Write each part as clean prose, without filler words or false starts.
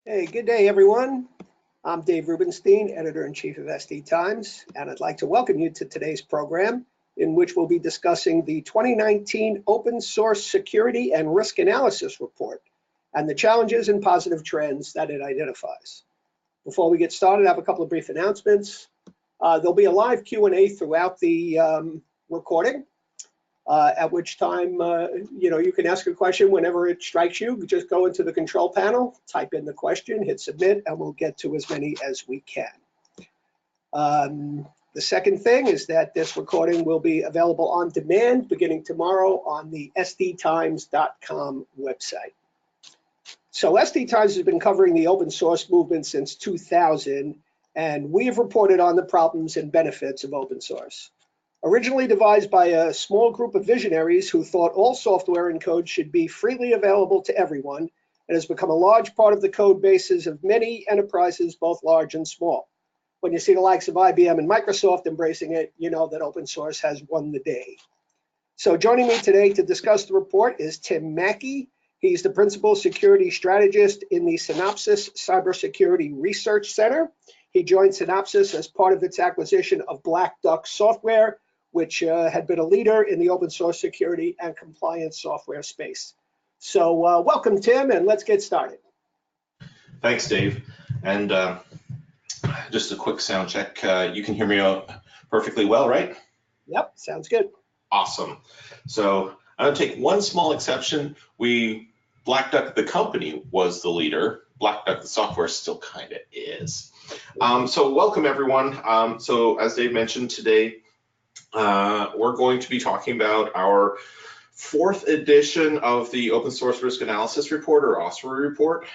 Hey, good day, everyone. I'm Dave Rubenstein, Editor-in-Chief of SD Times, and I'd like to welcome you to today's program, in which we'll be discussing the 2019 Open Source Security and Risk Analysis Report and the challenges and positive trends that it identifies. Before we get started, I have a couple of brief announcements. There'll be a live Q&A throughout the recording. At which time, you can ask a question whenever it strikes you. Just go into the control panel, type in the question, hit submit, and we'll get to as many as we can. The second thing is that this recording will be available on demand beginning tomorrow on the sdtimes.com website. So SD Times has been covering the open source movement since 2000, and we have reported on the problems and benefits of open source. Originally devised by a small group of visionaries who thought all software and code should be freely available to everyone, it has become a large part of the code bases of many enterprises, both large and small. When you see the likes of IBM and Microsoft embracing it, you know that open source has won the day. So joining me today to discuss the report is Tim Mackey. He's the Principal Security Strategist in the Synopsys Cybersecurity Research Center. He joined Synopsys as part of its acquisition of Black Duck Software, which had been a leader in the open source security and compliance software space. So welcome, Tim, and let's get started. Thanks, Dave. And just a quick sound check. You can hear me perfectly well, right? Yep, sounds good. Awesome. So I'm going to take one small exception. Black Duck, the company, was the leader. Black Duck, the software, still kind of is. So welcome, everyone. So as Dave mentioned today, we're going to be talking about our fourth edition of the Open Source Risk Analysis Report, or OSRA report.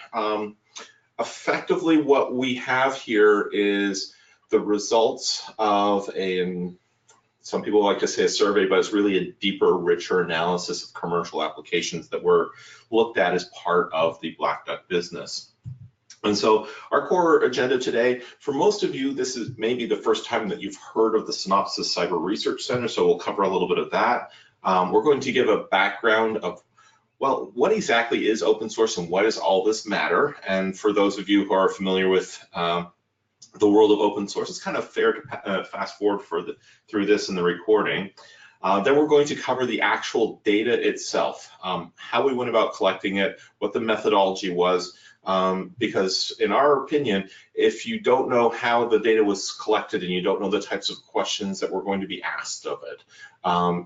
Effectively, what we have here is the results of some people like to say a survey, but it's really a deeper, richer analysis of commercial applications that were looked at as part of the Black Duck business. And so our core agenda today, for most of you, this is maybe the first time that you've heard of the Synopsys Cyber Research Center, so we'll cover a little bit of that. We're going to give a background of, well, what exactly is open source and why does all this matter? And for those of you who are familiar with the world of open source, it's kind of fair to fast forward through this in the recording. Then we're going to cover the actual data itself, how we went about collecting it, what the methodology was, because in our opinion, if you don't know how the data was collected and you don't know the types of questions that were going to be asked of it,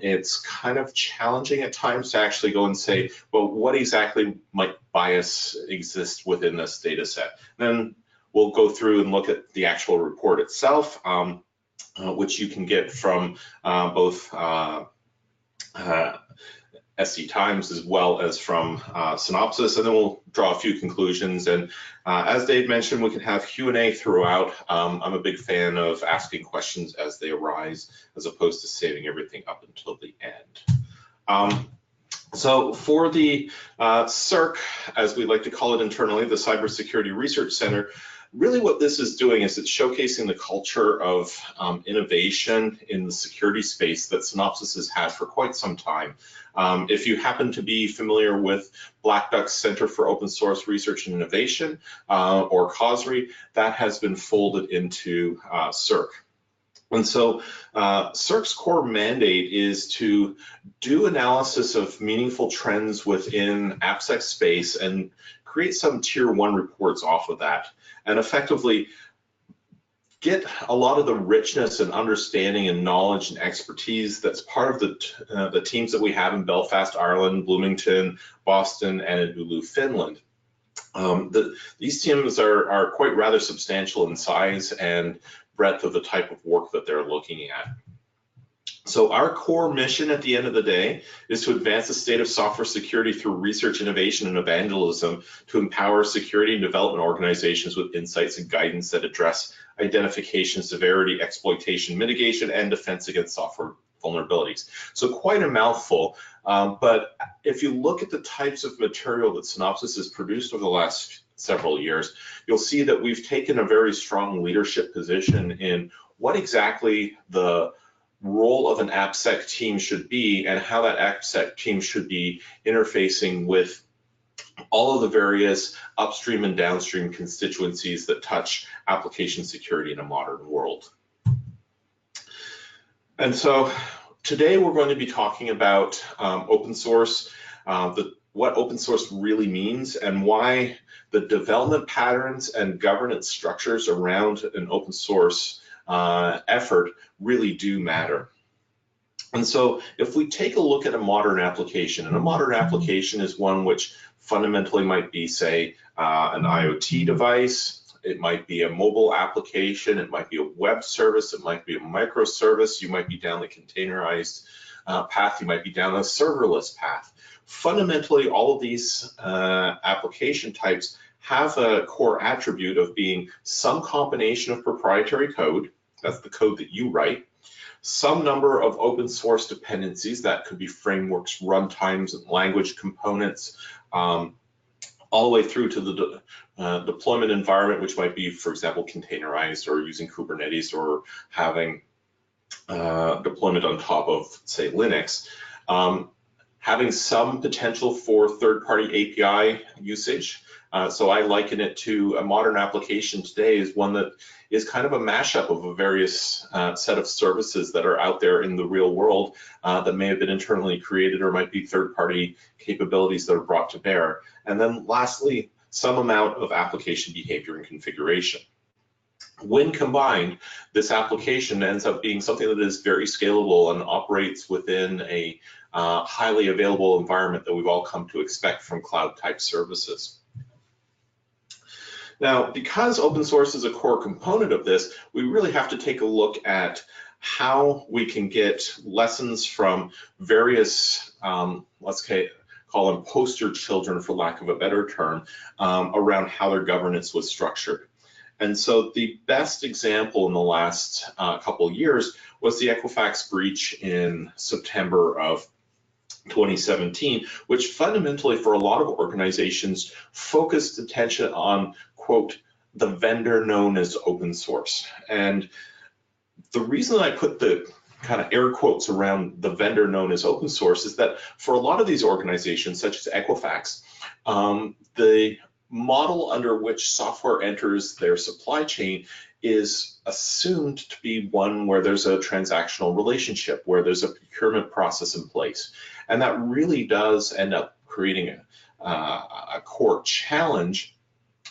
it's kind of challenging at times to actually go and say, well, what exactly might bias exist within this data set? Then we'll go through and look at the actual report itself, which you can get from both SD Times as well as from Synopsys, and then we'll draw a few conclusions. And as Dave mentioned, we can have Q&A throughout. I'm a big fan of asking questions as they arise, as opposed to saving everything up until the end. So for the CERC, as we like to call it internally, the Cybersecurity Research Center, really what this is doing is it's showcasing the culture of innovation in the security space that Synopsys has had for quite some time. If you happen to be familiar with Black Duck's Center for Open Source Research and Innovation, or COSRI, that has been folded into CERC. And so CERC's core mandate is to do analysis of meaningful trends within AppSec space and create some tier 1 reports off of that, and effectively get a lot of the richness and understanding and knowledge and expertise that's part of the teams that we have in Belfast, Ireland, Bloomington, Boston, and in Oulu, Finland. These teams are quite rather substantial in size and breadth of the type of work that they're looking at. So our core mission at the end of the day is to advance the state of software security through research, innovation, and evangelism to empower security and development organizations with insights and guidance that address identification, severity, exploitation, mitigation, and defense against software vulnerabilities. So quite a mouthful, but if you look at the types of material that Synopsys has produced over the last several years, you'll see that we've taken a very strong leadership position in what exactly the role of an AppSec team should be and how that AppSec team should be interfacing with all of the various upstream and downstream constituencies that touch application security in a modern world. And so today we're going to be talking about open source, what open source really means, and why the development patterns and governance structures around an open source effort really do matter. And so if we take a look at a modern application, and a modern application is one which fundamentally might be, say, an IoT device, it might be a mobile application, it might be a web service, it might be a microservice, you might be down the containerized path, you might be down a serverless path. Fundamentally, all of these application types have a core attribute of being some combination of proprietary code, that's the code that you write, some number of open source dependencies, that could be frameworks, runtimes, and language components, all the way through to the deployment environment, which might be, for example, containerized or using Kubernetes or having deployment on top of, say, Linux. Having some potential for third-party API usage. So I liken it to a modern application today is one that is kind of a mashup of a various set of services that are out there in the real world that may have been internally created or might be third-party capabilities that are brought to bear. And then lastly, some amount of application behavior and configuration. When combined, this application ends up being something that is very scalable and operates within a highly available environment that we've all come to expect from cloud-type services. Now, because open source is a core component of this, we really have to take a look at how we can get lessons from various, let's call them poster children, for lack of a better term, around how their governance was structured. And so the best example in the last couple of years was the Equifax breach in September of 2017, which fundamentally for a lot of organizations focused attention on, quote, the vendor known as open source. And the reason I put the kind of air quotes around the vendor known as open source is that for a lot of these organizations, such as Equifax, the model under which software enters their supply chain is assumed to be one where there's a transactional relationship, where there's a procurement process in place. And that really does end up creating a core challenge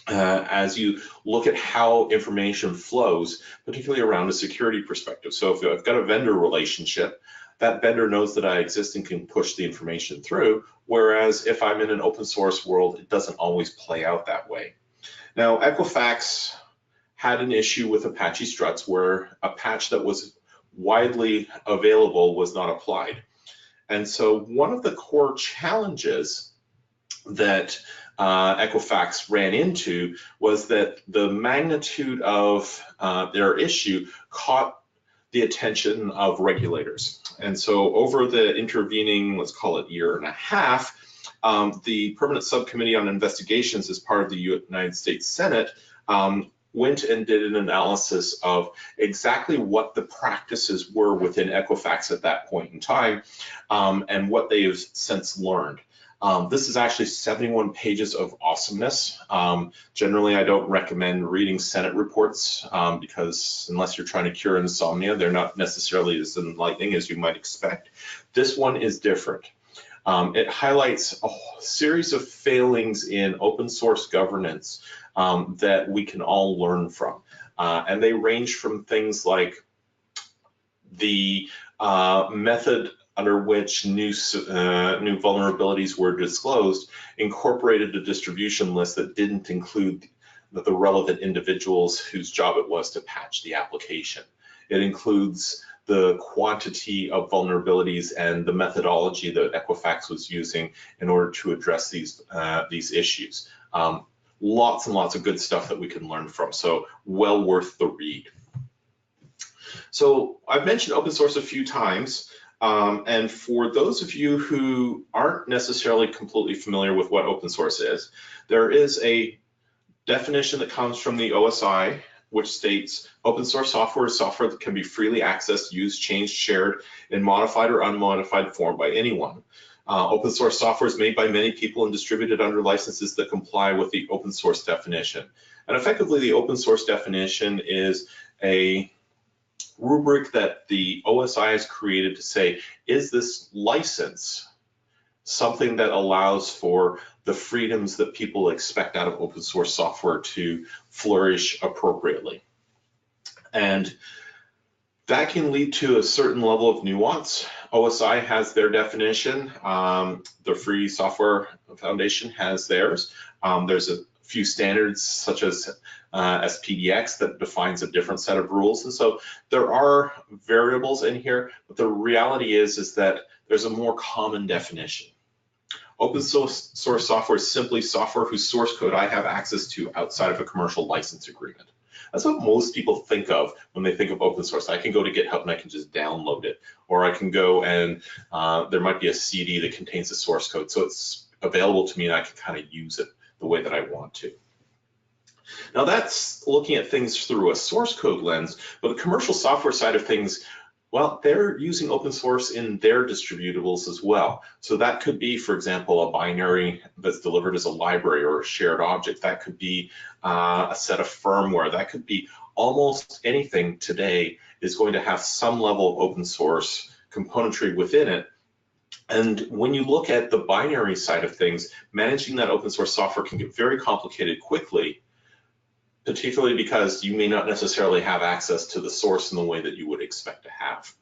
as you look at how information flows, particularly around a security perspective. So if I've got a vendor relationship, that vendor knows that I exist and can push the information through, whereas if I'm in an open source world, it doesn't always play out that way. Now, Equifax had an issue with Apache struts where a patch that was widely available was not applied. And so one of the core challenges that Equifax ran into was that the magnitude of their issue caught the attention of regulators. And so over the intervening, let's call it year and a half, the Permanent Subcommittee on Investigations as part of the United States Senate went and did an analysis of exactly what the practices were within Equifax at that point in time and what they have since learned. This is actually 71 pages of awesomeness. Generally, I don't recommend reading Senate reports because unless you're trying to cure insomnia, they're not necessarily as enlightening as you might expect. This one is different. It highlights a series of failings in open source governance that we can all learn from. And they range from things like the method under which new vulnerabilities were disclosed incorporated a distribution list that didn't include the relevant individuals whose job it was to patch the application. It includes the quantity of vulnerabilities and the methodology that Equifax was using in order to address these issues. Lots and lots of good stuff that we can learn from, so well worth the read. So I've mentioned open source a few times, and for those of you who aren't necessarily completely familiar with what open source is, there is a definition that comes from the OSI, which states open source software is software that can be freely accessed, used, changed, shared in modified or unmodified form by anyone. Open source software is made by many people and distributed under licenses that comply with the open source definition. And effectively, the open source definition is a rubric that the OSI has created to say, is this license something that allows for the freedoms that people expect out of open source software to flourish appropriately? And that can lead to a certain level of nuance. OSI has their definition. The Free Software Foundation has theirs. There's a few standards such as SPDX that defines a different set of rules. And so there are variables in here, but the reality is that there's a more common definition. Open source software is simply software whose source code I have access to outside of a commercial license agreement. That's what most people think of when they think of open source. I can go to GitHub and I can just download it, or I can go and there might be a CD that contains the source code, so it's available to me and I can kind of use it the way that I want to. Now that's looking at things through a source code lens, but the commercial software side of things, well, they're using open source in their distributables as well. So that could be, for example, a binary that's delivered as a library or a shared object. That could be a set of firmware. That could be almost anything today is going to have some level of open source componentry within it. And when you look at the binary side of things, managing that open source software can get very complicated quickly, particularly because you may not necessarily have access to the source in the way that you would expect to have.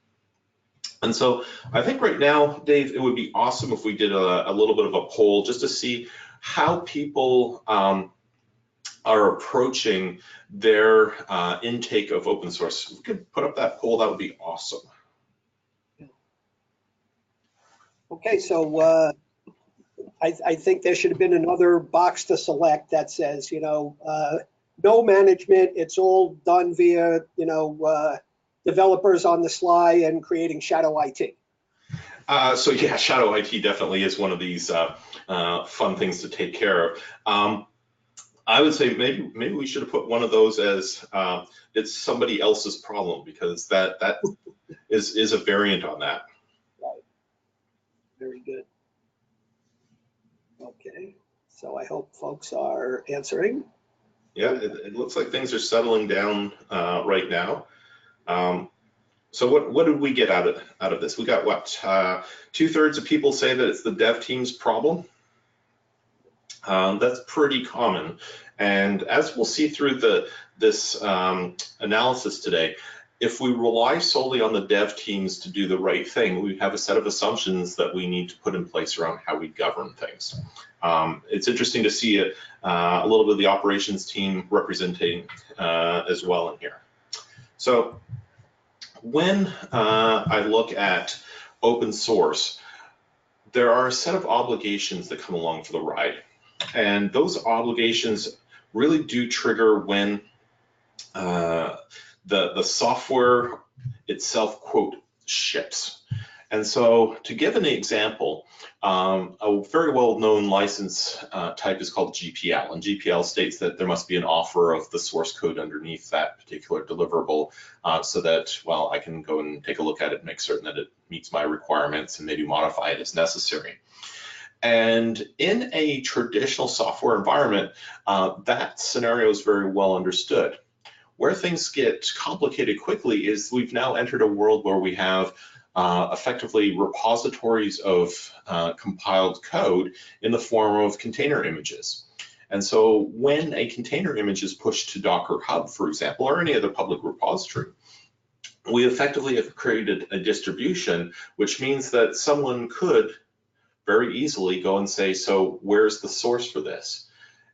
And so I think right now, Dave, it would be awesome if we did a little bit of a poll just to see how people are approaching their intake of open source. If we could put up that poll, that would be awesome. Okay, so I think there should have been another box to select that says, no management, it's all done via, developers on the sly and creating shadow IT. So yeah, shadow IT definitely is one of these fun things to take care of. I would say maybe we should have put one of those as it's somebody else's problem, because that is a variant on that. Right. Very good. Okay, so I hope folks are answering. Yeah, it looks like things are settling down right now. So what did we get out of this? We got what? 2/3 of people say that it's the dev team's problem. That's pretty common. And as we'll see through this analysis today, if we rely solely on the dev teams to do the right thing, we have a set of assumptions that we need to put in place around how we govern things. It's interesting to see a little bit of the operations team representing as well in here. So when I look at open source, there are a set of obligations that come along for the ride. And those obligations really do trigger when the software itself, quote, ships. And so to give an example, a very well-known license type is called GPL, and GPL states that there must be an offer of the source code underneath that particular deliverable so that, well, I can go and take a look at it and make certain that it meets my requirements and maybe modify it as necessary. And in a traditional software environment, that scenario is very well understood. Where things get complicated quickly is we've now entered a world where we have effectively repositories of compiled code in the form of container images. And so when a container image is pushed to Docker Hub, for example, or any other public repository, we effectively have created a distribution, which means that someone could very easily go and say, so where's the source for this?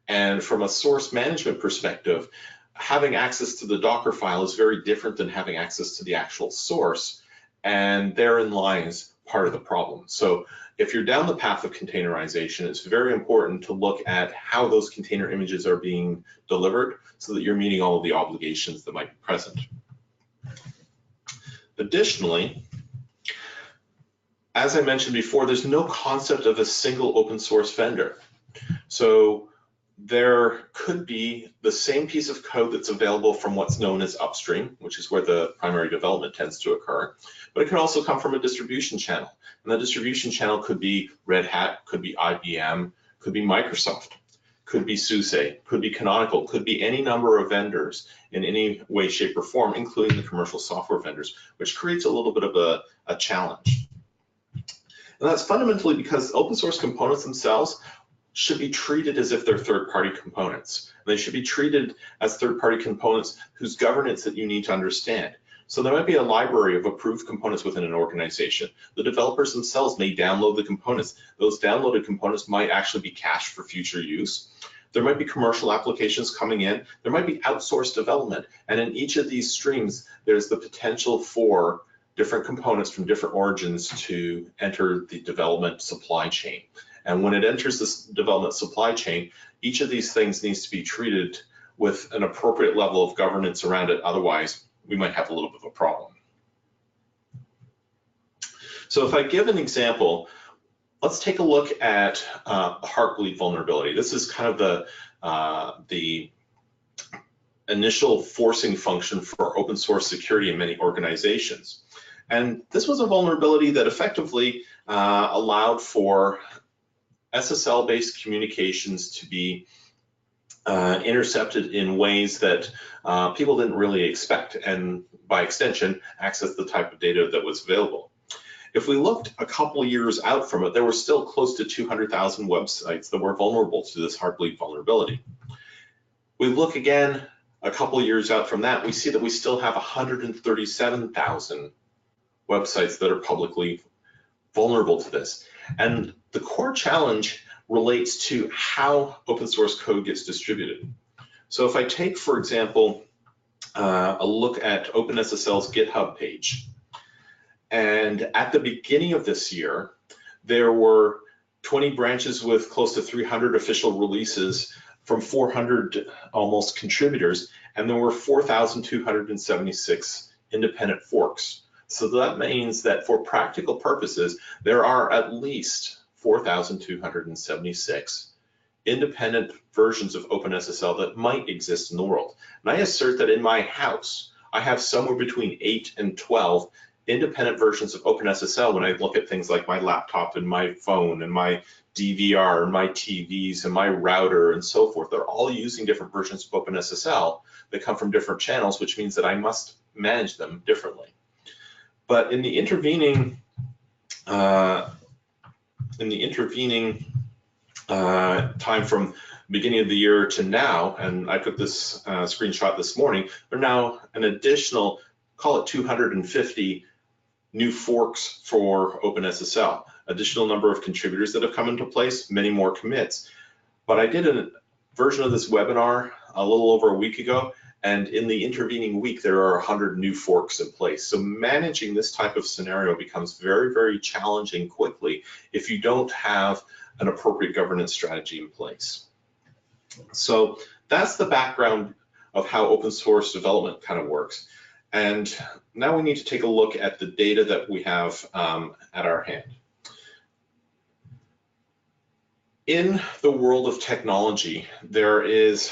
And from a source management perspective, having access to the Docker file is very different than having access to the actual source. And therein lies part of the problem. So if you're down the path of containerization, it's very important to look at how those container images are being delivered so that you're meeting all of the obligations that might be present. Additionally, as I mentioned before, there's no concept of a single open source vendor. So there could be the same piece of code that's available from what's known as upstream, which is where the primary development tends to occur, but it can also come from a distribution channel. And the distribution channel could be Red Hat, could be IBM, could be Microsoft, could be SUSE, could be Canonical, could be any number of vendors in any way, shape, or form, including the commercial software vendors, which creates a little bit of a challenge. And that's fundamentally because open source components themselves should be treated as if they're third-party components. They should be treated as third-party components whose governance that you need to understand. So there might be a library of approved components within an organization. The developers themselves may download the components. Those downloaded components might actually be cached for future use. There might be commercial applications coming in. There might be outsourced development. And in each of these streams, there's the potential for different components from different origins to enter the development supply chain. And when it enters this development supply chain, each of these things needs to be treated with an appropriate level of governance around it. Otherwise, we might have a little bit of a problem. So if I give an example, let's take a look at Heartbleed vulnerability. This is kind of the initial forcing function for open source security in many organizations. And this was a vulnerability that effectively allowed for SSL-based communications to be intercepted in ways that people didn't really expect, and by extension, access the type of data that was available. If we looked a couple of years out from it, there were still close to 200,000 websites that were vulnerable to this Heartbleed vulnerability. We look again a couple of years out from that, we see that we still have 137,000 websites that are publicly vulnerable to this. And the core challenge relates to how open source code gets distributed. So if I take, for example, a look at OpenSSL's GitHub page, and at the beginning of this year, there were 20 branches with close to 300 official releases from 400 almost contributors, and there were 4,276 independent forks. So that means that for practical purposes, there are at least 4,276 independent versions of OpenSSL that might exist in the world. And I assert that in my house, I have somewhere between 8 and 12 independent versions of OpenSSL when I look at things like my laptop and my phone and my DVR and my TVs and my router and so forth. They're all using different versions of OpenSSL that come from different channels, which means that I must manage them differently. But in the intervening time from beginning of the year to now, and I put this screenshot this morning, there are now an additional, call it 250 new forks for OpenSSL, additional number of contributors that have come into place, many more commits. But I did a version of this webinar a little over a week ago, and in the intervening week, there are 100 new forks in place. So managing this type of scenario becomes very, very challenging quickly if you don't have an appropriate governance strategy in place. So that's the background of how open source development kind of works. And now we need to take a look at the data that we have at our hand. In the world of technology, there is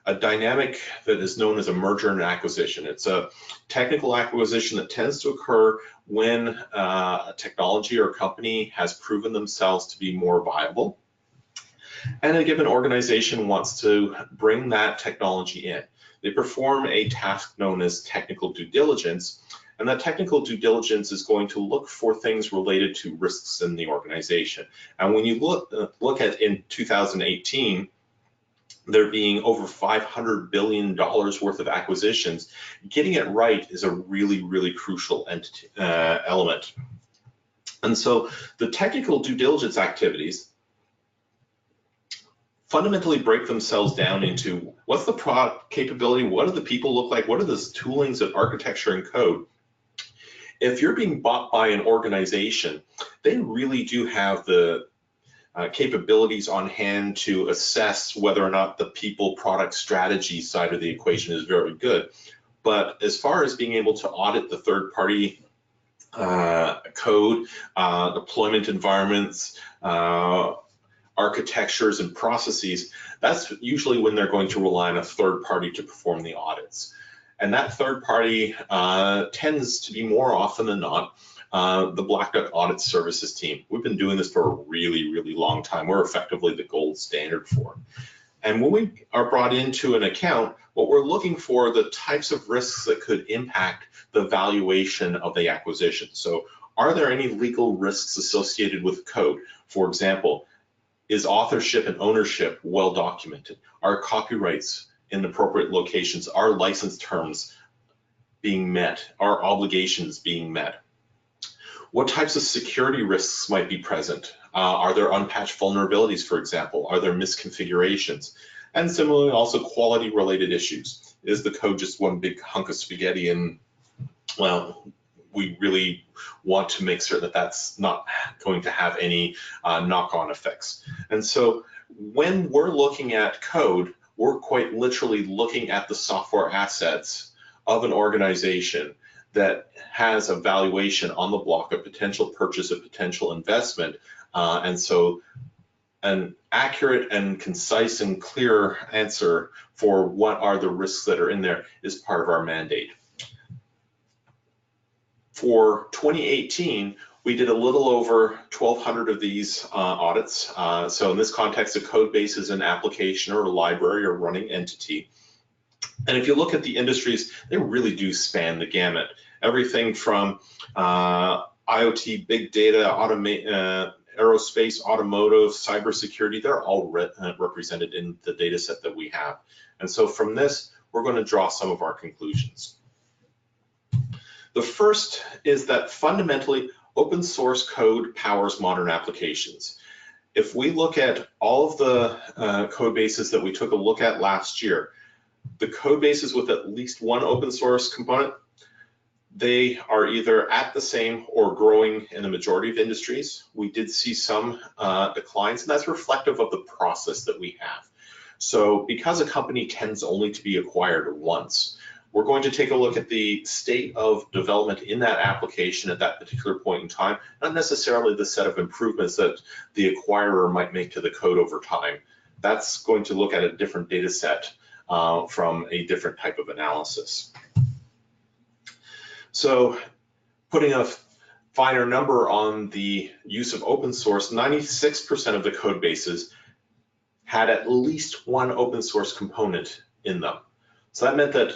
a dynamic that is known as a merger and acquisition. It's a technical acquisition that tends to occur when a technology or company has proven themselves to be more viable, and a given organization wants to bring that technology in. They perform a task known as technical due diligence, and that technical due diligence is going to look for things related to risks in the organization. And when you look at in 2018, there being over $500 billion worth of acquisitions, getting it right is a really, really crucial element. And so the technical due diligence activities fundamentally break themselves down into what's the product capability, what do the people look like, what are the toolings of architecture and code. If you're being bought by an organization, they really do have the capabilities on hand to assess whether or not the people product strategy side of the equation is very good. But as far as being able to audit the third party code, deployment environments, architectures and processes, that's usually when they're going to rely on a third party to perform the audits. And that third party tends to be more often than not the Black Duck Audit Services team. We've been doing this for a really, really long time. We're effectively the gold standard for it. And when we are brought into an account, what we're looking for are the types of risks that could impact the valuation of the acquisition. So are there any legal risks associated with code? For example, is authorship and ownership well documented? Are copyrights in appropriate locations? Are license terms being met? Are obligations being met? What types of security risks might be present? Are there unpatched vulnerabilities, for example? Are there misconfigurations? And similarly, also quality related issues. Is the code just one big hunk of spaghetti? And well, we really want to make sure that that's not going to have any knock-on effects. And so when we're looking at code, we're quite literally looking at the software assets of an organization that has a valuation on the block, a potential purchase, a potential investment. And so an accurate and concise and clear answer for what are the risks that are in there is part of our mandate. For 2018, we did a little over 1,200 of these audits. So in this context, a code base is an application or a library or running entity. And if you look at the industries, they really do span the gamut. Everything from IoT, big data, aerospace, automotive, cybersecurity, they're all represented in the data set that we have. And so from this, we're going to draw some of our conclusions. The first is that fundamentally, open source code powers modern applications. If we look at all of the code bases that we took a look at last year, the code bases with at least one open source component, they are either at the same or growing in the majority of industries. We did see some declines, and that's reflective of the process that we have. So because a company tends only to be acquired once, we're going to take a look at the state of development in that application at that particular point in time, not necessarily the set of improvements that the acquirer might make to the code over time. That's going to look at a different data set from a different type of analysis. So putting a finer number on the use of open source, 96% of the code bases had at least one open source component in them. So that meant that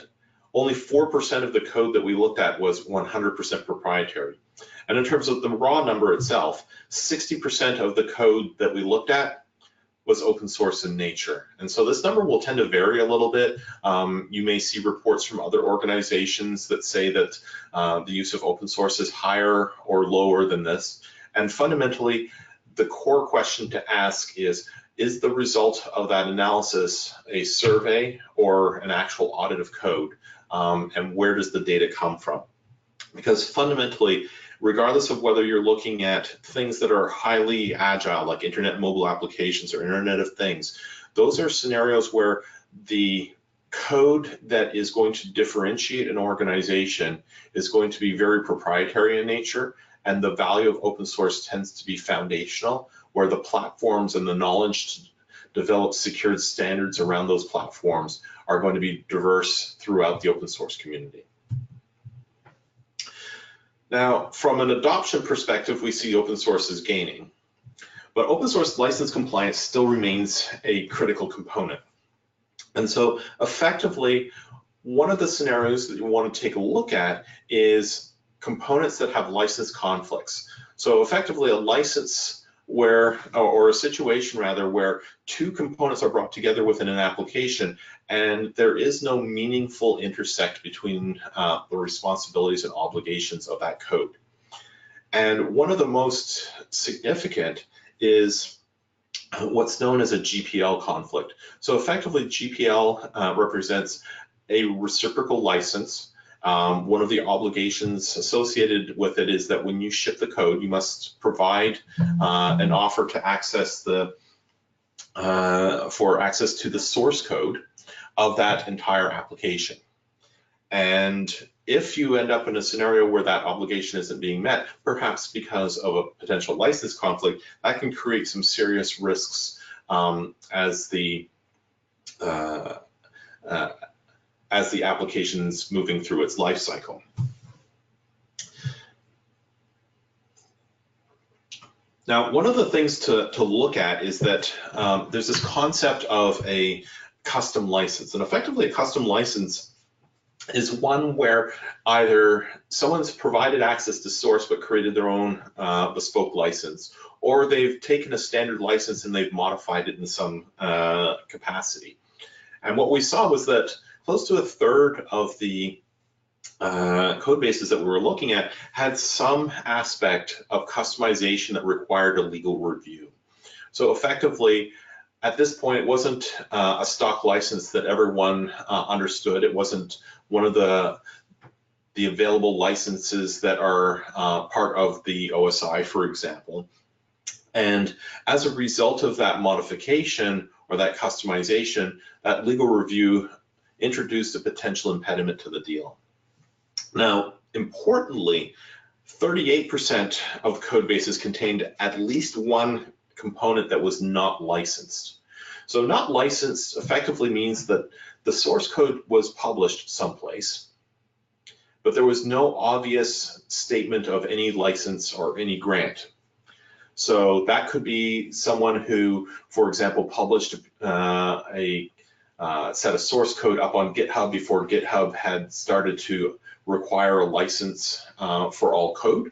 only 4% of the code that we looked at was 100% proprietary. And in terms of the raw number itself, 60% of the code that we looked at was open source in nature. And so this number will tend to vary a little bit. You may see reports from other organizations that say that the use of open source is higher or lower than this. And fundamentally, the core question to ask is the result of that analysis a survey or an actual audit of code? And where does the data come from? Because fundamentally, regardless of whether you're looking at things that are highly agile, like internet mobile applications or Internet of Things, those are scenarios where the code that is going to differentiate an organization is going to be very proprietary in nature, and the value of open source tends to be foundational, where the platforms and the knowledge to develop secured standards around those platforms are going to be diverse throughout the open source community. Now, from an adoption perspective, we see open source as gaining, but open source license compliance still remains a critical component. And so effectively, one of the scenarios that you want to take a look at is components that have license conflicts. So effectively a license where, or a situation rather, where two components are brought together within an application and there is no meaningful intersect between the responsibilities and obligations of that code. And one of the most significant is what's known as a GPL conflict. So effectively GPL represents a reciprocal license. One of the obligations associated with it is that when you ship the code, you must provide an offer to access for access to the source code of that entire application. And if you end up in a scenario where that obligation isn't being met, perhaps because of a potential license conflict, that can create some serious risks as the application's moving through its life cycle. Now, one of the things to look at is that there's this concept of a custom license, and effectively a custom license is one where either someone's provided access to source but created their own bespoke license, or they've taken a standard license and they've modified it in some capacity. And what we saw was that close to a third of the code bases that we were looking at had some aspect of customization that required a legal review. So effectively, at this point, it wasn't a stock license that everyone understood. It wasn't one of the available licenses that are part of the OSI, for example. And as a result of that modification or that customization, that legal review introduced a potential impediment to the deal. Now, importantly, 38% of code bases contained at least one component that was not licensed. So not licensed effectively means that the source code was published someplace, but there was no obvious statement of any license or any grant. So that could be someone who, for example, published a set of source code up on GitHub before GitHub had started to require a license for all code.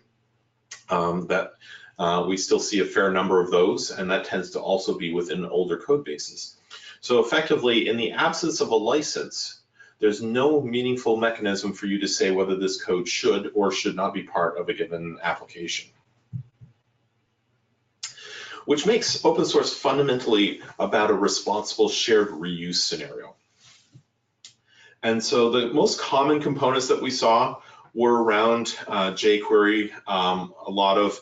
We still see a fair number of those, and that tends to also be within older code bases. So effectively, in the absence of a license, there's no meaningful mechanism for you to say whether this code should or should not be part of a given application. Which makes open source fundamentally about a responsible shared reuse scenario. And so the most common components that we saw were around jQuery. A lot of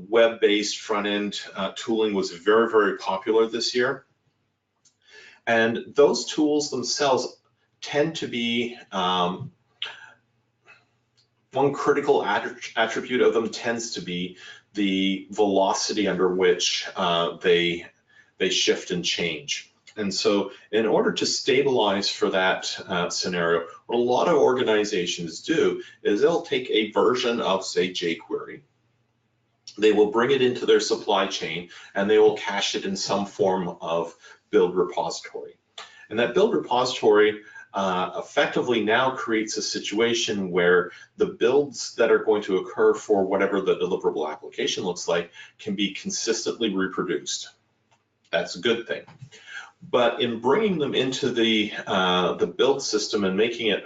web-based front-end tooling was very, very popular this year. And those tools themselves tend to be, one critical attribute of them tends to be the velocity under which they shift and change. And so in order to stabilize for that scenario, what a lot of organizations do is they'll take a version of, say, jQuery. They will bring it into their supply chain and they will cache it in some form of build repository. And that build repository effectively now creates a situation where the builds that are going to occur for whatever the deliverable application looks like can be consistently reproduced. That's a good thing. But in bringing them into the build system and making it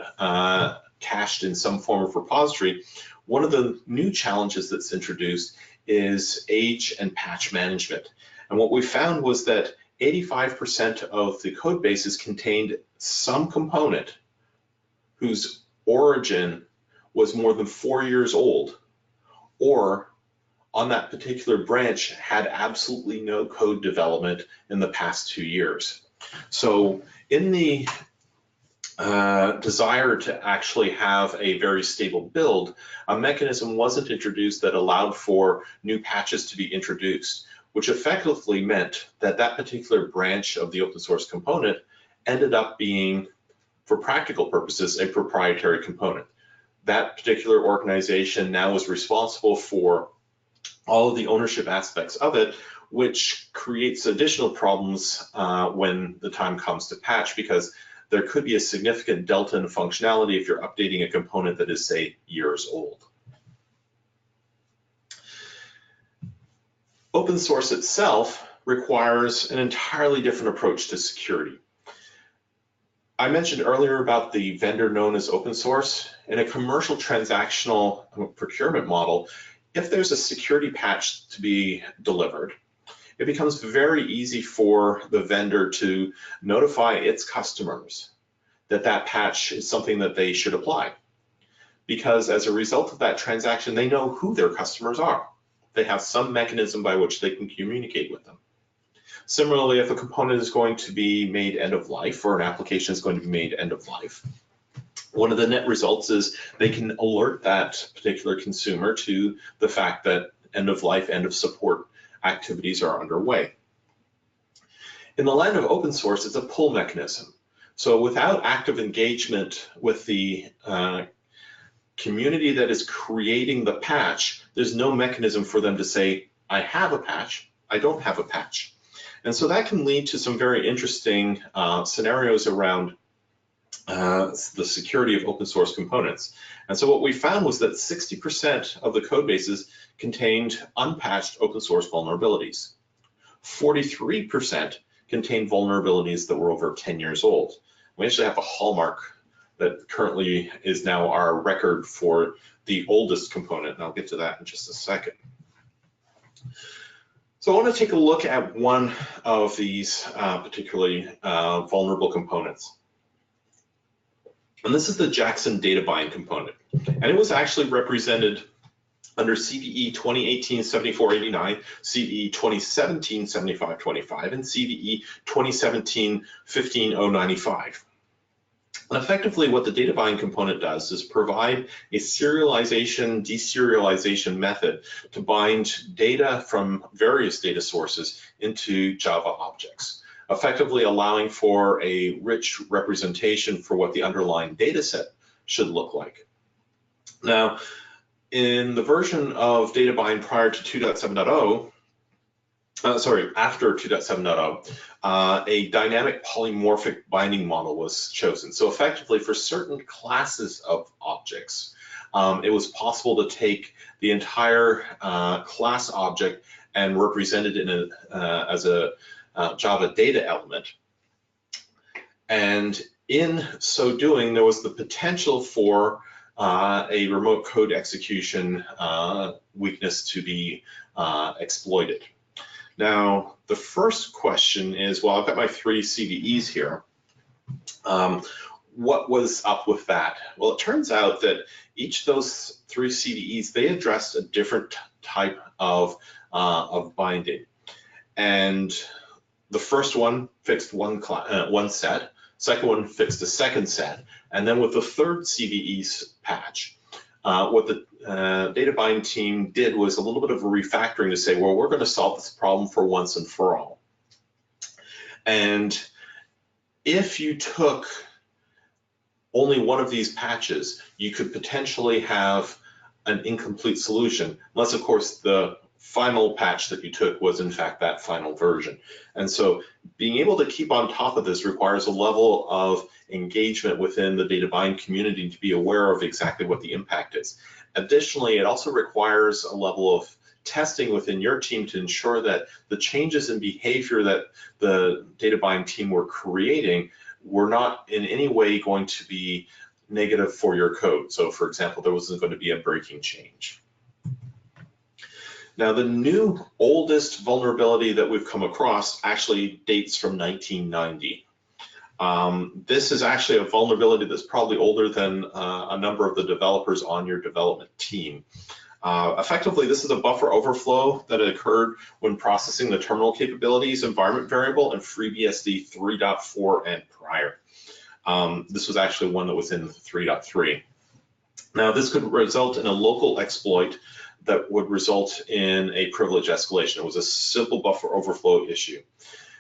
cached in some form of repository, one of the new challenges that's introduced is age and patch management. And what we found was that 85% of the code bases contained some component whose origin was more than 4 years old, or on that particular branch had absolutely no code development in the past 2 years. So in the desire to actually have a very stable build, a mechanism wasn't introduced that allowed for new patches to be introduced, which effectively meant that that particular branch of the open source component ended up being, for practical purposes, a proprietary component. That particular organization now is responsible for all of the ownership aspects of it, which creates additional problems when the time comes to patch, because there could be a significant delta in functionality if you're updating a component that is, say, years old. Open source itself requires an entirely different approach to security. I mentioned earlier about the vendor known as open source. In a commercial transactional procurement model, if there's a security patch to be delivered, it becomes very easy for the vendor to notify its customers that that patch is something that they should apply. Because as a result of that transaction, they know who their customers are. They have some mechanism by which they can communicate with them. Similarly, if a component is going to be made end of life or an application is going to be made end of life, One of the net results is they can alert that particular consumer to the fact that end of life, end of support activities are underway. In the land of open source, it's a pull mechanism. So without active engagement with the community that is creating the patch, there's no mechanism for them to say, I have a patch, I don't have a patch. And so that can lead to some very interesting scenarios around the security of open source components. And so what we found was that 60% of the code bases contained unpatched open source vulnerabilities. 43% contained vulnerabilities that were over 10 years old. We actually have a hallmark that currently is now our record for the oldest component, and I'll get to that in just a second. So I want to take a look at one of these particularly vulnerable components. And this is the Jackson data bind component. And it was actually represented under CVE 2018-7489, CVE 2017-7525, and CVE 2017-15095. And effectively, what the data bind component does is provide a serialization, deserialization method to bind data from various data sources into Java objects, effectively allowing for a rich representation for what the underlying data set should look like. Now, in the version of data bind prior to 2.7.0, after 2.7.0, a dynamic polymorphic binding model was chosen. So effectively, for certain classes of objects, it was possible to take the entire class object and represent it in as a Java data element. And in so doing, there was the potential for a remote code execution weakness to be exploited. Now, the first question is, well, I've got my 3 CVEs here. What was up with that? Well, it turns out that each of those 3 CVEs, they addressed a different type of binding. And the first one fixed one set, second one fixed a second set, and then with the third CVE's patch, what the data bind team did was a little bit of a refactoring to say, well, we're going to solve this problem for once and for all. And if you took only one of these patches, you could potentially have an incomplete solution, unless, of course, the final patch that you took was in fact that final version. And so being able to keep on top of this requires a level of engagement within the data bind community to be aware of exactly what the impact is. Additionally, it also requires a level of testing within your team to ensure that the changes in behavior that the data bind team were creating were not in any way going to be negative for your code. So for example, there wasn't going to be a breaking change. Now, the new oldest vulnerability that we've come across actually dates from 1990. This is actually a vulnerability that's probably older than a number of the developers on your development team. Effectively, this is a buffer overflow that occurred when processing the terminal capabilities environment variable in FreeBSD 3.4 and prior. This was actually one that was in 3.3. Now, this could result in a local exploit that would result in a privilege escalation. It was a simple buffer overflow issue.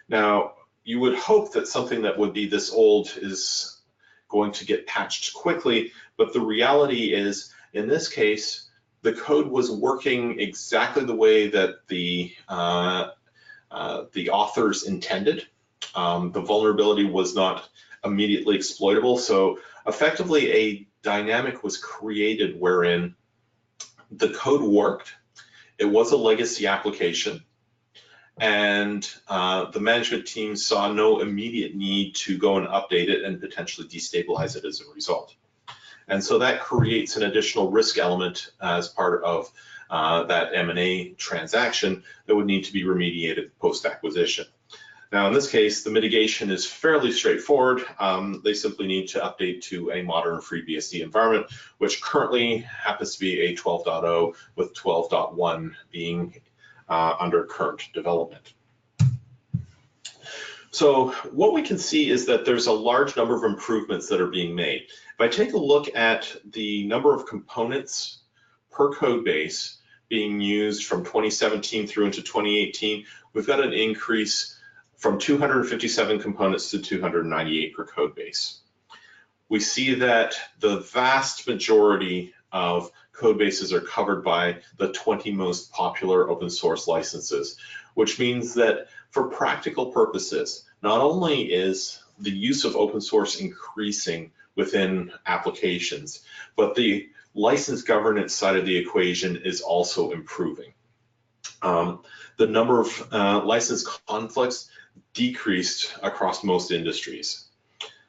Now, you would hope that something that would be this old is going to get patched quickly, but the reality is, in this case, the code was working exactly the way that the authors intended. The vulnerability was not immediately exploitable, so effectively a dynamic was created wherein the code worked, it was a legacy application, and the management team saw no immediate need to go and update it and potentially destabilize it as a result. And so that creates an additional risk element as part of that M&A transaction that would need to be remediated post-acquisition. Now, in this case, the mitigation is fairly straightforward. They simply need to update to a modern FreeBSD environment, which currently happens to be a 12.0 with 12.1 being under current development. So what we can see is that there's a large number of improvements that are being made. If I take a look at the number of components per code base being used from 2017 through into 2018, we've got an increase from 257 components to 298 per code base. We see that the vast majority of code bases are covered by the 20 most popular open source licenses, which means that for practical purposes, not only is the use of open source increasing within applications, but the license governance side of the equation is also improving. The number of license conflicts decreased across most industries.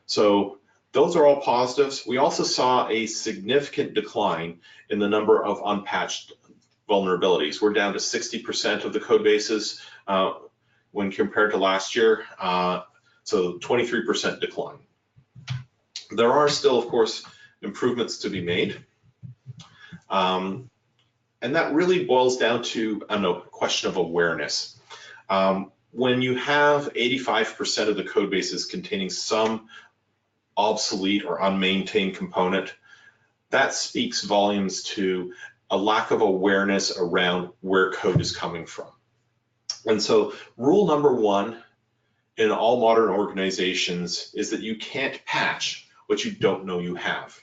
So those are all positives. We also saw a significant decline in the number of unpatched vulnerabilities. We're down to 60% of the code bases when compared to last year, so 23% decline. There are still, of course, improvements to be made. And that really boils down to a question of awareness. When you have 85% of the code bases containing some obsolete or unmaintained component, that speaks volumes to a lack of awareness around where code is coming from. And so rule number one in all modern organizations is that you can't patch what you don't know you have.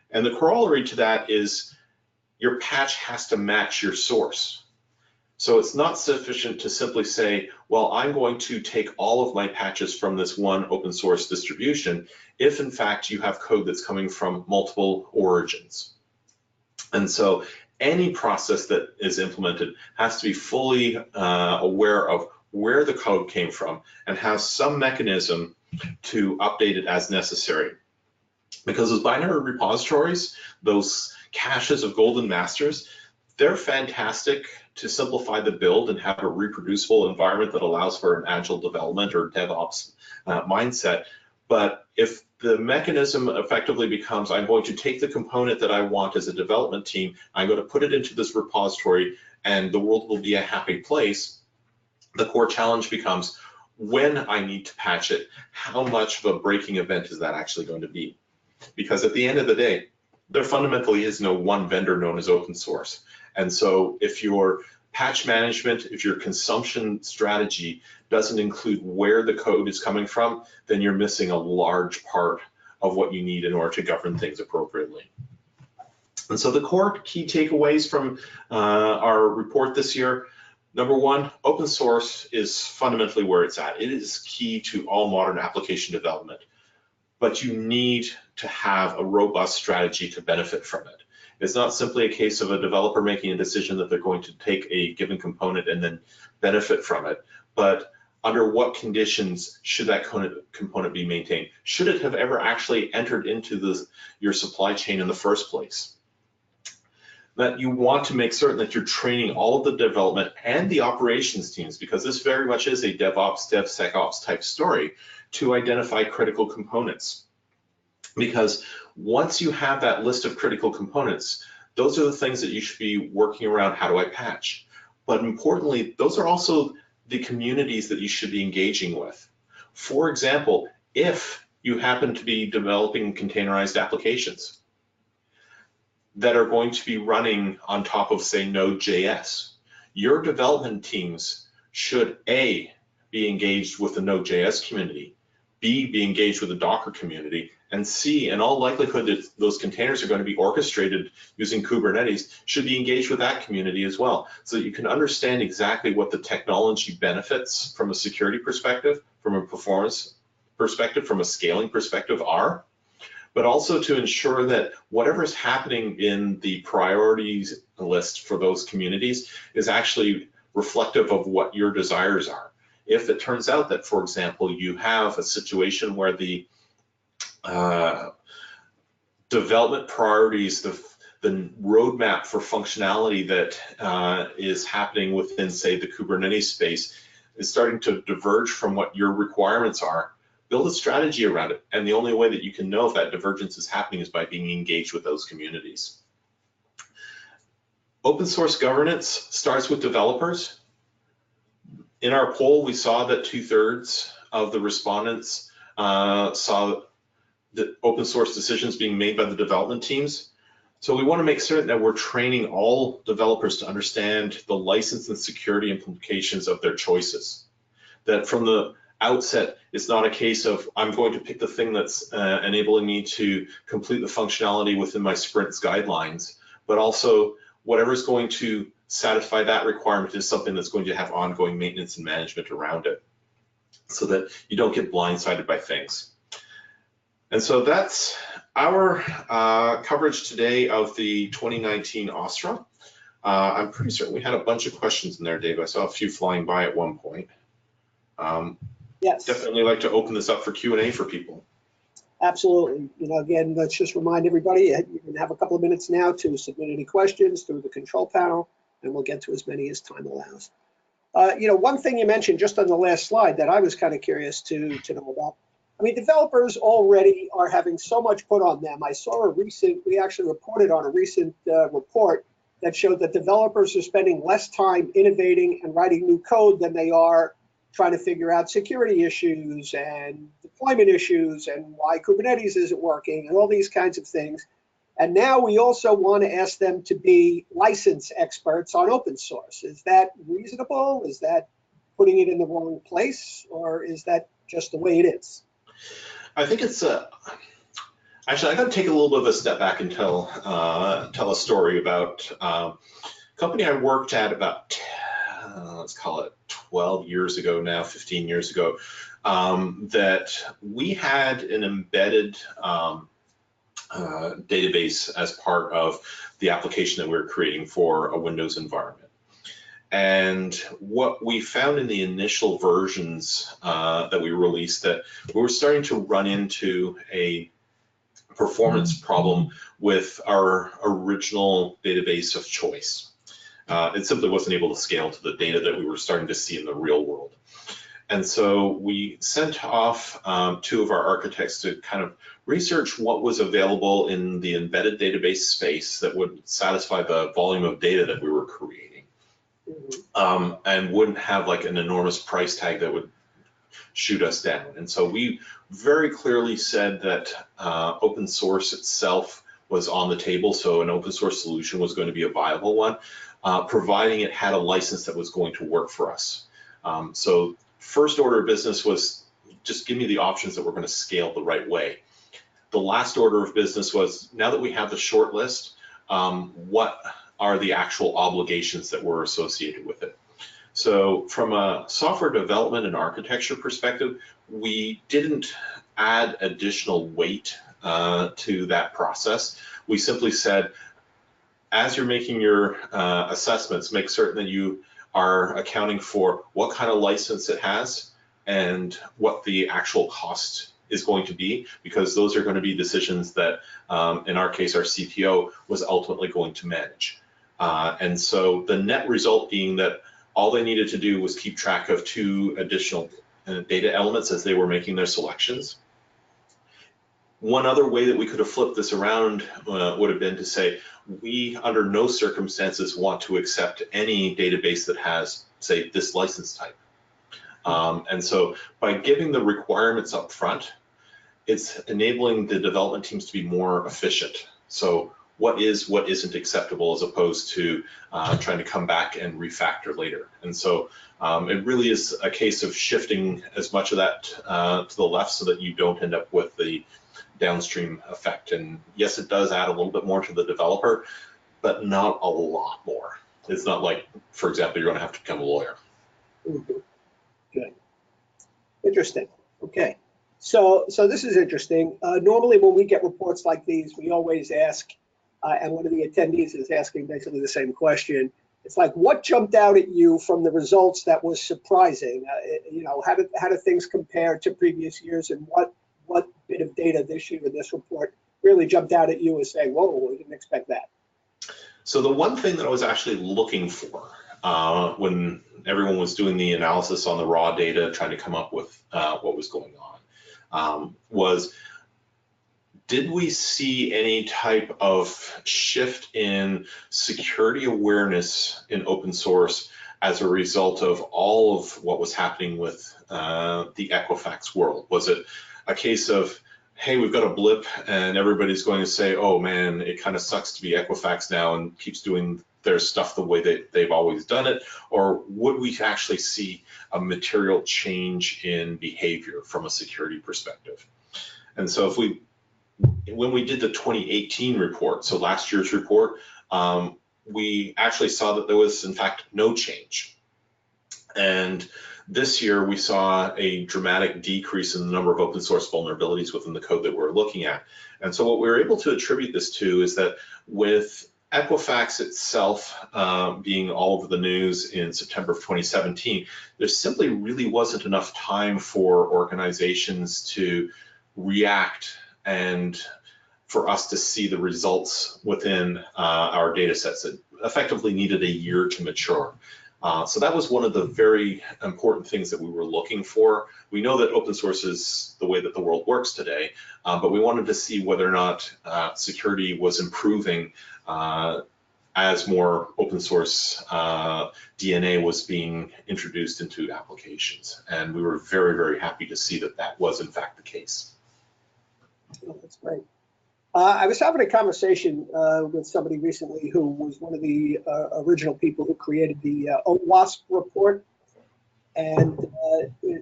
And the corollary to that is your patch has to match your source. So it's not sufficient to simply say, well, I'm going to take all of my patches from this one open source distribution, if in fact you have code that's coming from multiple origins. And so any process that is implemented has to be fully aware of where the code came from and have some mechanism to update it as necessary. Because those binary repositories, those caches of golden masters, they're fantastic to simplify the build and have a reproducible environment that allows for an agile development or DevOps mindset. But if the mechanism effectively becomes, I'm going to take the component that I want as a development team, I'm going to put it into this repository, and the world will be a happy place, the core challenge becomes, when I need to patch it, how much of a breaking event is that actually going to be? Because at the end of the day, there fundamentally is no one vendor known as open source. And so if your patch management, if your consumption strategy doesn't include where the code is coming from, then you're missing a large part of what you need in order to govern things appropriately. And so the core key takeaways from our report this year: number one, open source is fundamentally where it's at. It is key to all modern application development, but you need to have a robust strategy to benefit from it. It's not simply a case of a developer making a decision that they're going to take a given component and then benefit from it, but under what conditions should that component be maintained? Should it have ever actually entered into your supply chain in the first place? That you want to make certain that you're training all of the development and the operations teams, because this very much is a DevOps, DevSecOps type story, to identify critical components. Because once you have that list of critical components, those are the things that you should be working around. How do I patch? But importantly, those are also the communities that you should be engaging with. For example, if you happen to be developing containerized applications that are going to be running on top of, say, Node.js, your development teams should A, be engaged with the Node.js community, B, be engaged with the Docker community, and C, in all likelihood that those containers are going to be orchestrated using Kubernetes, should be engaged with that community as well, so that you can understand exactly what the technology benefits from a security perspective, from a performance perspective, from a scaling perspective are, but also to ensure that whatever is happening in the priorities list for those communities is actually reflective of what your desires are. If it turns out that, for example, you have a situation where the development priorities, the roadmap for functionality that is happening within, say, the Kubernetes space is starting to diverge from what your requirements are, build a strategy around it. And the only way that you can know if that divergence is happening is by being engaged with those communities. Open source governance starts with developers. In our poll, we saw that 2/3 of the respondents saw the open source decisions being made by the development teams. So we want to make certain that we're training all developers to understand the license and security implications of their choices. That from the outset, it's not a case of I'm going to pick the thing that's enabling me to complete the functionality within my sprint's guidelines, but also whatever's going to satisfy that requirement is something that's going to have ongoing maintenance and management around it, so that you don't get blindsided by things. And so that's our coverage today of the 2019 OSTRA. I'm pretty certain we had a bunch of questions in there, Dave. I saw a few flying by at one point. Yes. Definitely like to open this up for Q&A for people. Absolutely. Again, let's just remind everybody, you can have a couple of minutes now to submit any questions through the control panel, and we'll get to as many as time allows. One thing you mentioned just on the last slide that I was kind of curious to know about. I mean, developers already are having so much put on them. I saw we actually reported on a recent report that showed that developers are spending less time innovating and writing new code than they are trying to figure out security issues and deployment issues and why Kubernetes isn't working and all these kinds of things. And now we also want to ask them to be license experts on open source. Is that reasonable? Is that putting it in the wrong place? Or is that just the way it is? I think it's actually, I got to take a little bit of a step back and tell a story about a company I worked at about, let's call it 12 years ago now, 15 years ago, that we had an embedded database as part of the application that we were creating for a Windows environment. And what we found in the initial versions that we released, that we were starting to run into a performance problem with our original database of choice. It simply wasn't able to scale to the data that we were starting to see in the real world. And so we sent off two of our architects to kind of research what was available in the embedded database space that would satisfy the volume of data that we were creating. And wouldn't have like an enormous price tag that would shoot us down. And so we very clearly said that open source itself was on the table, so an open source solution was going to be a viable one, providing it had a license that was going to work for us. So first order of business was just give me the options that we're going to scale the right way. The last order of business was, now that we have the short list, what are the actual obligations that were associated with it? So from a software development and architecture perspective, we didn't add additional weight to that process. We simply said, as you're making your assessments, make certain that you are accounting for what kind of license it has and what the actual cost is going to be, because those are going to be decisions that, in our case, our CTO was ultimately going to manage. And so the net result being that all they needed to do was keep track of two additional data elements as they were making their selections. One other way that we could have flipped this around would have been to say, we under no circumstances want to accept any database that has, say, this license type. And so by giving the requirements up front, it's enabling the development teams to be more efficient. So what isn't acceptable, as opposed to trying to come back and refactor later. And so it really is a case of shifting as much of that to the left so that you don't end up with the downstream effect. And yes, it does add a little bit more to the developer, but not a lot more. It's not like, for example, you're going to have to become a lawyer. Mm-hmm. Good. Interesting. Okay. So this is interesting. Normally when we get reports like these, we always ask, and one of the attendees is asking basically the same question. It's like, what jumped out at you from the results that was surprising? How did things compare to previous years, and what bit of data this year in this report really jumped out at you as saying, whoa, we didn't expect that? So the one thing that I was actually looking for when everyone was doing the analysis on the raw data, trying to come up with what was going on, was, did we see any type of shift in security awareness in open source as a result of all of what was happening with the Equifax world? Was it a case of, hey, we've got a blip and everybody's going to say, oh man, it kind of sucks to be Equifax now and keeps doing their stuff the way that they've always done it? Or would we actually see a material change in behavior from a security perspective? And so when we did the 2018 report, so last year's report, we actually saw that there was in fact no change. And this year we saw a dramatic decrease in the number of open source vulnerabilities within the code that we're looking at. And so what we were able to attribute this to is that with Equifax itself being all over the news in September of 2017, there simply really wasn't enough time for organizations to react and for us to see the results within our data sets. It effectively needed a year to mature. So that was one of the very important things that we were looking for. We know that open source is the way that the world works today, but we wanted to see whether or not security was improving as more open source DNA was being introduced into applications. And we were very, very happy to see that that was in fact the case. Oh, that's great. I was having a conversation with somebody recently who was one of the original people who created the OWASP report. And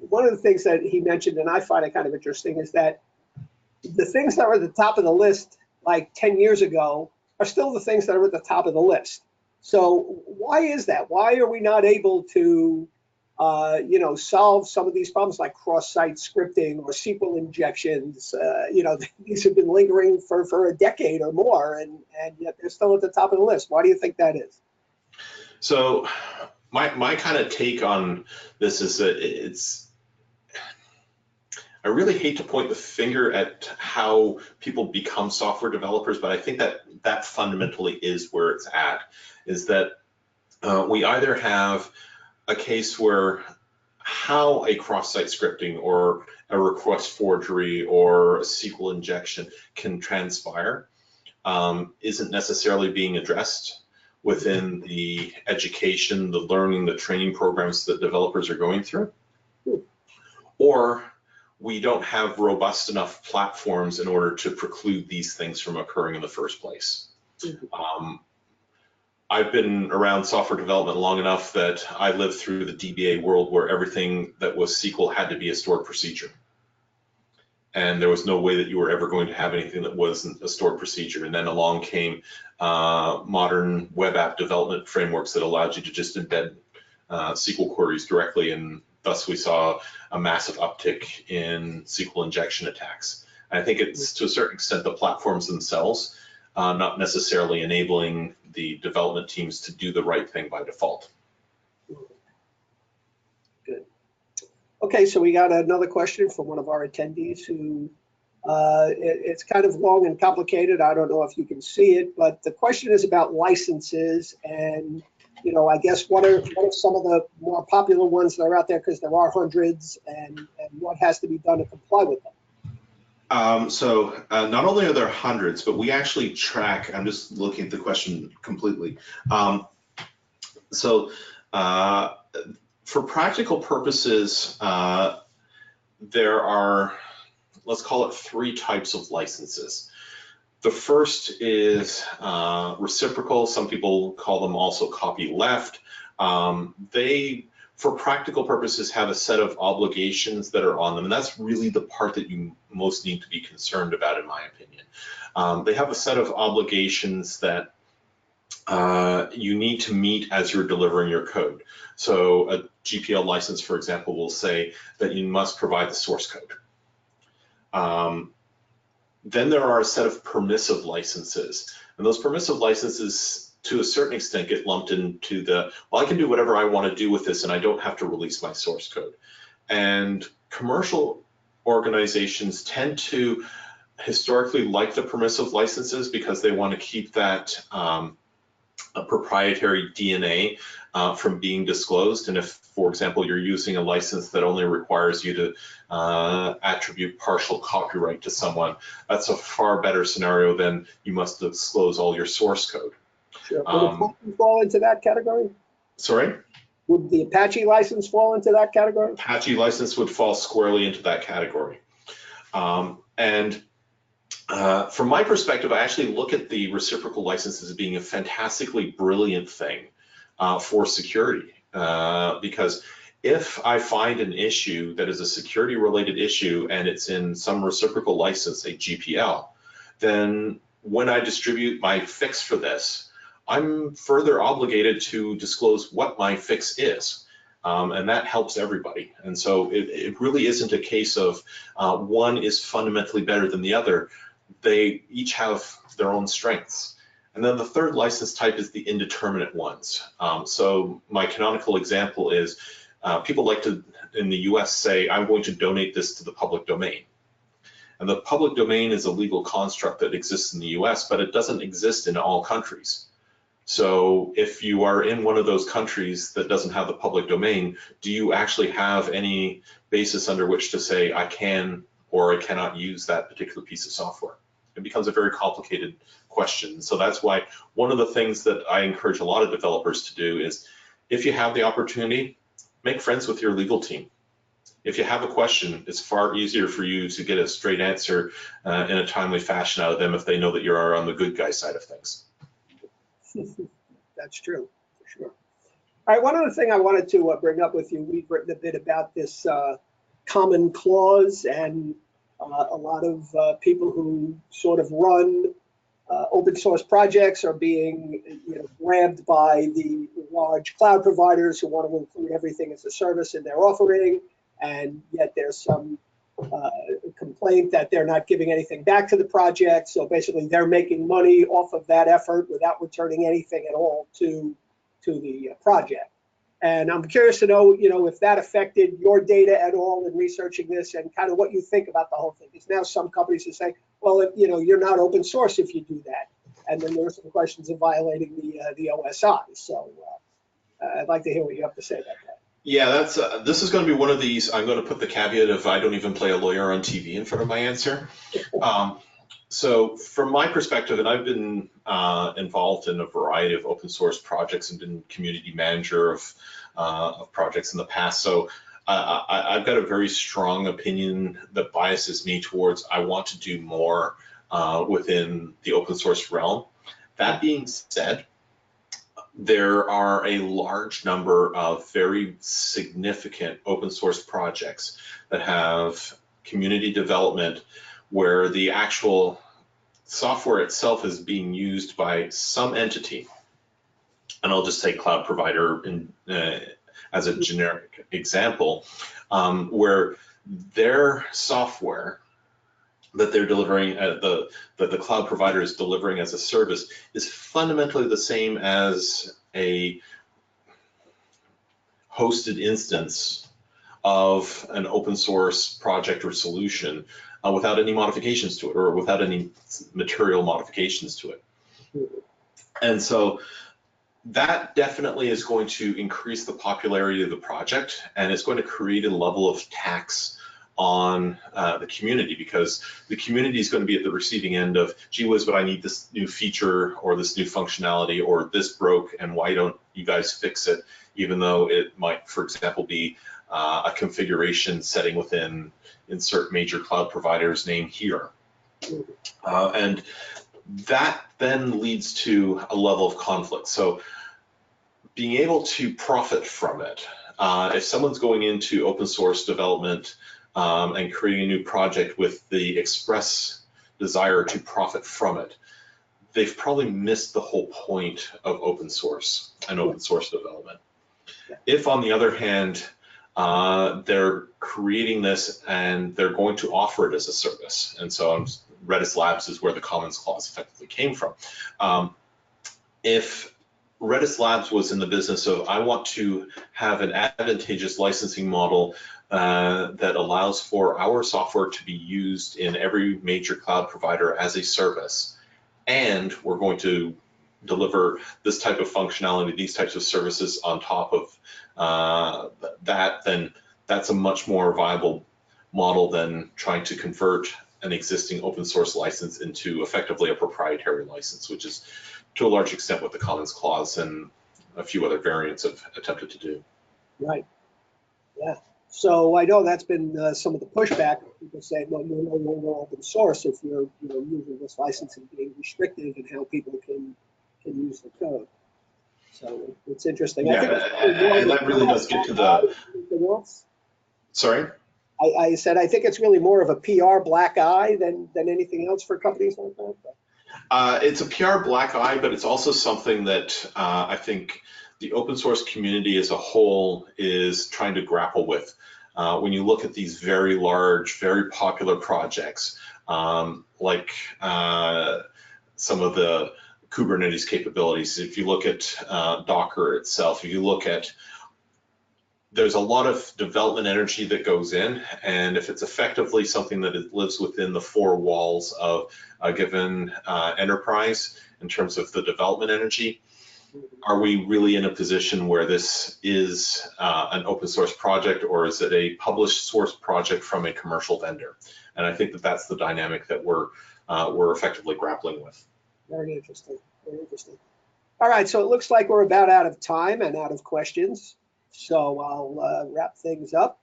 one of the things that he mentioned, and I find it kind of interesting, is that the things that were at the top of the list like 10 years ago are still the things that are at the top of the list. So why is that? Why are we not able to solve some of these problems like cross-site scripting or SQL injections? These have been lingering for a decade or more, and yet they're still at the top of the list. Why do you think that is? So my kind of take on this is that I really hate to point the finger at how people become software developers, but I think that fundamentally is where it's at, is that we either have a case where how a cross-site scripting or a request forgery or a SQL injection can transpire isn't necessarily being addressed within the education, the learning, the training programs that developers are going through, or we don't have robust enough platforms in order to preclude these things from occurring in the first place. I've been around software development long enough that I lived through the DBA world where everything that was SQL had to be a stored procedure. And there was no way that you were ever going to have anything that wasn't a stored procedure. And then along came modern web app development frameworks that allowed you to just embed SQL queries directly, and thus we saw a massive uptick in SQL injection attacks. And I think it's to a certain extent the platforms themselves, not necessarily enabling the development teams to do the right thing by default. Good. Okay, so we got another question from one of our attendees who, it's kind of long and complicated. I don't know if you can see it, but the question is about licenses and, I guess what are some of the more popular ones that are out there, because there are hundreds, and what has to be done to comply with them? So not only are there hundreds, but we actually track, I'm just looking at the question completely. For practical purposes, there are, let's call it 3 types of licenses. The first is reciprocal. Some people call them also copyleft. They, for practical purposes, have a set of obligations that are on them, and that's really the part that you most need to be concerned about, in my opinion. They have a set of obligations that you need to meet as you're delivering your code. So a GPL license, for example, will say that you must provide the source code. Then there are a set of permissive licenses, and those permissive licenses to a certain extent get lumped into the, well, I can do whatever I want to do with this and I don't have to release my source code. And commercial organizations tend to historically like the permissive licenses because they want to keep that a proprietary DNA from being disclosed. And if, for example, you're using a license that only requires you to attribute partial copyright to someone, that's a far better scenario than you must disclose all your source code. Sure. Would it fall into that category? Sorry? Would the Apache license fall into that category? Apache license would fall squarely into that category. From my perspective, I actually look at the reciprocal licenses as being a fantastically brilliant thing for security, because if I find an issue that is a security related issue and it's in some reciprocal license, a GPL, then when I distribute my fix for this, I'm further obligated to disclose what my fix is. And that helps everybody. And so it really isn't a case of one is fundamentally better than the other. They each have their own strengths. And then the third license type is the indeterminate ones. So my canonical example is people like to, in the US, say, I'm going to donate this to the public domain. And the public domain is a legal construct that exists in the US, but it doesn't exist in all countries. So if you are in one of those countries that doesn't have the public domain, do you actually have any basis under which to say I can or I cannot use that particular piece of software? It becomes a very complicated question. So that's why one of the things that I encourage a lot of developers to do is, if you have the opportunity, make friends with your legal team. If you have a question, it's far easier for you to get a straight answer in a timely fashion out of them if they know that you're on the good guy side of things. That's true, for sure. All right, one other thing I wanted to bring up with you, we've written a bit about this common clause, and a lot of people who sort of run open source projects are being grabbed by the large cloud providers who want to include everything as a service in their offering, and yet there's some complaint that they're not giving anything back to the project. So basically they're making money off of that effort without returning anything at all to the project. And I'm curious to know, if that affected your data at all in researching this, and kind of what you think about the whole thing. Because now some companies are saying, well, you're not open source if you do that. And then there are some questions of violating the OSI. So I'd like to hear what you have to say about that. Yeah, this is going to be one of these. I'm going to put the caveat of I don't even play a lawyer on TV in front of my answer. So from my perspective, and I've been involved in a variety of open source projects and been community manager of projects in the past. So I've got a very strong opinion that biases me towards I want to do more within the open source realm. That being said, there are a large number of very significant open source projects that have community development where the actual software itself is being used by some entity. And I'll just take cloud provider as a generic example, where their software that they're delivering, that the cloud provider is delivering as a service, is fundamentally the same as a hosted instance of an open source project or solution without any modifications to it, or without any material modifications to it. And so that definitely is going to increase the popularity of the project, and it's going to create a level of tax on the community, because the community is going to be at the receiving end of, gee whiz, but I need this new feature or this new functionality, or this broke and why don't you guys fix it, even though it might, for example, be a configuration setting within insert major cloud provider's name here. And that then leads to a level of conflict. So being able to profit from it, if someone's going into open source development and creating a new project with the express desire to profit from it, they've probably missed the whole point of open source and open source development. If, on the other hand, they're creating this and they're going to offer it as a service, and so Redis Labs is where the Commons Clause effectively came from. If Redis Labs was in the business of, I want to have an advantageous licensing model that allows for our software to be used in every major cloud provider as a service, and we're going to deliver this type of functionality, these types of services on top of that, then that's a much more viable model than trying to convert an existing open source license into effectively a proprietary license, which is to a large extent what the Commons Clause and a few other variants have attempted to do. Right. Yeah. So I know that's been some of the pushback. People say, well, you're no longer open source if you're using this licensing being restrictive in how people can use the code. So it's interesting. I Yeah, think it's really more and of a that really PR does get to black eye the, than anything else. sorry? I said I think it's really more of a PR black eye than anything else for companies like that. It's a PR black eye, but it's also something that I think the open source community as a whole is trying to grapple with. When you look at these very large, very popular projects, like some of the Kubernetes capabilities, if you look at Docker itself, if you look at, there's a lot of development energy that goes in, and if it's effectively something that lives within the four walls of a given enterprise in terms of the development energy, are we really in a position where this is an open source project, or is it a published source project from a commercial vendor? And I think that that's the dynamic that we're effectively grappling with. Very interesting. Very interesting. All right, so it looks like we're about out of time and out of questions. So I'll wrap things up.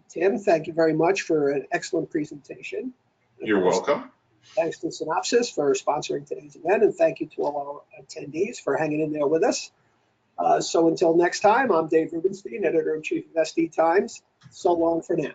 Tim, thank you very much for an excellent presentation. You're welcome. Thanks to Synopsys for sponsoring today's event, and thank you to all our attendees for hanging in there with us. So until next time, I'm Dave Rubenstein, editor-in-chief of SD Times. So long for now.